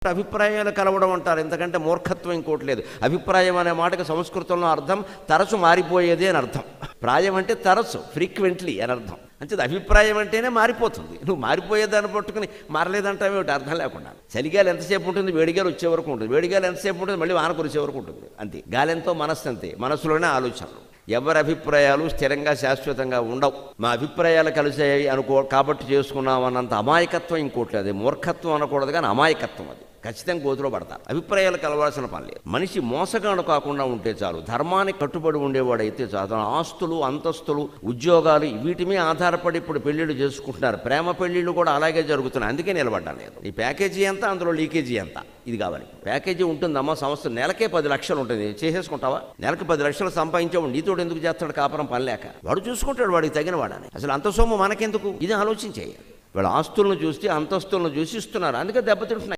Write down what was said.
అభిప్రాయాలు కలవడం అంటారు. ఎందుకంటే మూర్ఖత్వం ఇంకోటి లేదు. అభిప్రాయం అనే మాటకి సంస్కృతంలో అర్థం తరచు మారిపోయేది అని అర్థం. ప్రాయం అంటే తరచు, ఫ్రీక్వెంట్లీ అని అర్థం. అంతే అభిప్రాయం అంటేనే మారిపోతుంది. నువ్వు మారిపోయేదాన్ని పట్టుకుని మారలేదంటావు ఏమిటి అర్థం లేకుండా. చలిగాలి ఎంతసేపు ఉంటుంది, వేడిగాలి వచ్చే వరకు ఉంటుంది. వేడిగాలి ఎంతసేపు ఉంటుంది, మళ్ళీ వాన కురిసే వరకు ఉంటుంది. అంతే. గాలి ఎంతో మనస్సు అంతే. మనసులోనే ఆలోచనలు. ఎవరి అభిప్రాయాలు స్థిరంగా శాశ్వతంగా ఉండవు. మా అభిప్రాయాలు కలిసాయి కాబట్టి చేసుకున్నాం అన్నంత అమాయకత్వం ఇంకోటి లేదు. మూర్ఖత్వం అనకూడదు కానీ అమాయకత్వం అది. ఖచ్చితంగా గోతులో పడతారు. అభిప్రాయాలు కలవాల్సిన పని లేదు. మనిషి మోసగాడు కాకుండా ఉంటే చాలు, ధర్మానికి కట్టుబడి ఉండేవాడైతే చాలు. ఆస్తులు, అంతస్తులు, ఉద్యోగాలు వీటి మీద ఆధారపడి ఇప్పుడు పెళ్లిళ్ళు చేసుకుంటున్నారు. ప్రేమ పెళ్లిళ్ళు కూడా అలాగే జరుగుతున్నాయి. అందుకే నిలబడ్డా లేదు. ఈ ప్యాకేజీ ఎంత, అందులో లీకేజీ ఎంత, ఇది కావాలి. ప్యాకేజీ ఉంటుందమ్మా, సంవత్సరం నెలకే 10 లక్షలు ఉంటుంది. చేసేసుకుంటావా? నెలకు 10 లక్షలు సంపాదించేవాడు నీతో ఎందుకు చేస్తాడు కాపురం? పని లేక వాడు చూసుకుంటాడు, వాడికి తగిన వాడని. అసలు అంత సొమ్ము మనకెందుకు? ఇది ఆలోచించేయాలి. వాళ్ళ ఆస్తులను చూసి అంతస్తులను చూసి ఇస్తున్నారు. అందుకే దెబ్బతింటున్నాయి.